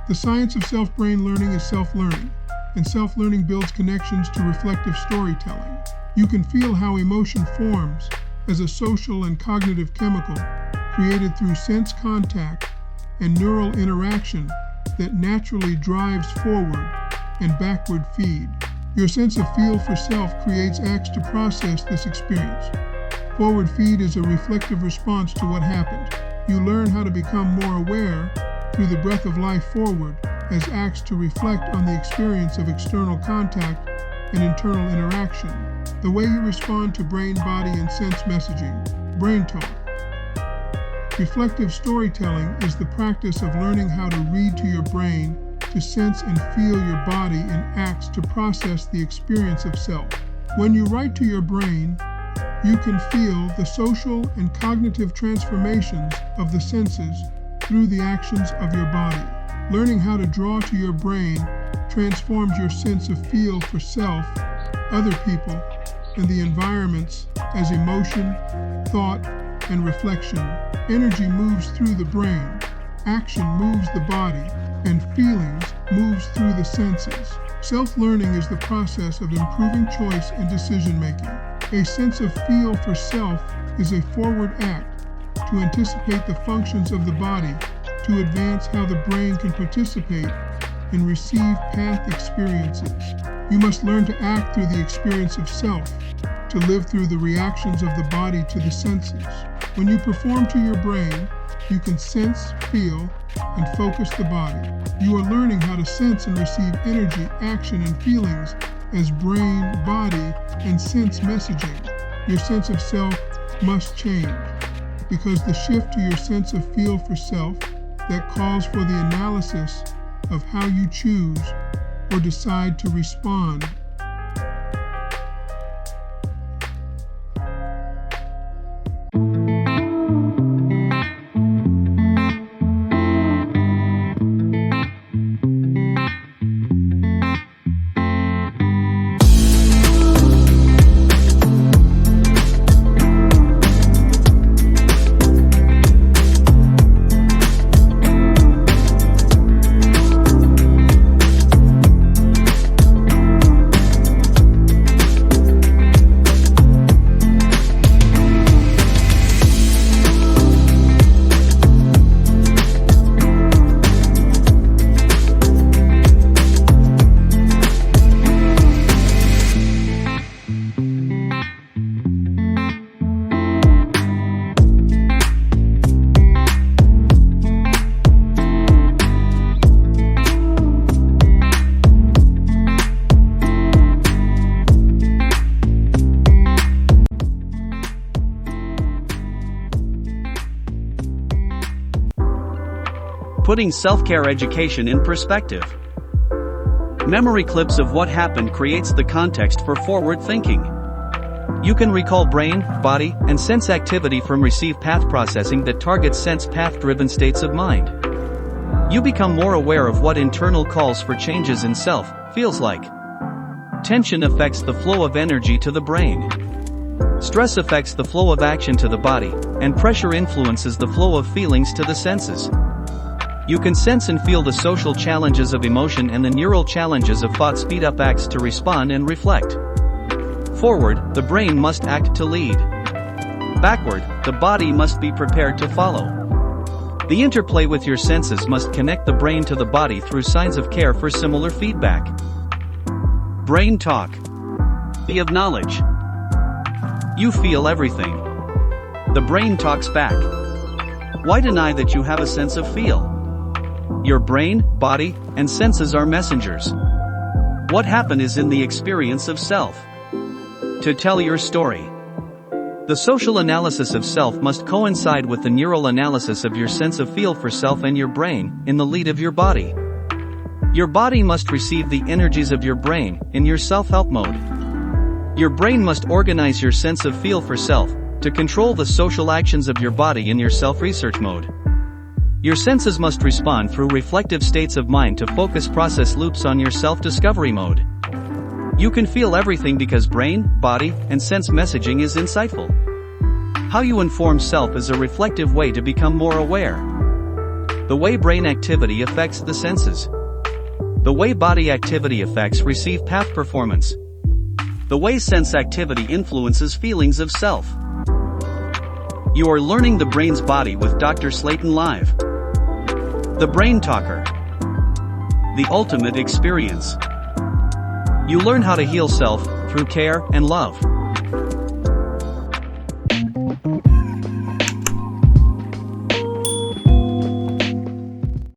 The science of self-brain learning is self-learning, and self-learning builds connections to reflective storytelling. You can feel how emotion forms as a social and cognitive chemical created through sense contact and neural interaction that naturally drives forward and backward feed. Your sense of feel for self creates acts to process this experience. Forward feed is a reflective response to what happened. You learn how to become more aware through the breath of life forward as acts to reflect on the experience of external contact and internal interaction. The way you respond to brain, body, and sense messaging. Brain talk. Reflective storytelling is the practice of learning how to read to your brain, to sense and feel your body in acts to process the experience of self. When you write to your brain, you can feel the social and cognitive transformations of the senses through the actions of your body. Learning how to draw to your brain transforms your sense of feel for self, other people, and the environments as emotion, thought, and reflection. Energy moves through the brain, action moves the body, and feelings moves through the senses. Self-learning is the process of improving choice and decision-making. A sense of feel for self is a forward act to anticipate the functions of the body to advance how the brain can participate and receive path experiences. You must learn to act through the experience of self, to live through the reactions of the body to the senses. When you perform to your brain, you can sense, feel, and focus the body. You are learning how to sense and receive energy, action, and feelings as brain, body, and sense messaging. Your sense of self must change, because the shift to your sense of feel for self that calls for the analysis of how you choose or decide to respond. Putting self-care education in perspective. Memory clips of what happened creates the context for forward thinking. You can recall brain, body, and sense activity from receive path processing that targets sense path-driven states of mind. You become more aware of what internal calls for changes in self feels like. Tension affects the flow of energy to the brain. Stress affects the flow of action to the body, and pressure influences the flow of feelings to the senses. You can sense and feel the social challenges of emotion, and the neural challenges of thought speed up acts to respond and reflect. Forward, the brain must act to lead. Backward, the body must be prepared to follow. The interplay with your senses must connect the brain to the body through signs of care for similar feedback. Brain talk. The of knowledge. You feel everything. The brain talks back. Why deny that you have a sense of feel? Your brain, body, and senses are messengers. What happened is in the experience of self. To tell your story. The social analysis of self must coincide with the neural analysis of your sense of feel for self and your brain, in the lead of your body. Your body must receive the energies of your brain, in your self-help mode. Your brain must organize your sense of feel for self, to control the social actions of your body in your self-research mode. Your senses must respond through reflective states of mind to focus process loops on your self-discovery mode. You can feel everything because brain, body, and sense messaging is insightful. How you inform self is a reflective way to become more aware. The way brain activity affects the senses. The way body activity affects receive path performance. The way sense activity influences feelings of self. You are learning the brain's body with Dr. Slaton live. The Brain Talker. The ultimate experience. You learn how to heal self through care and love.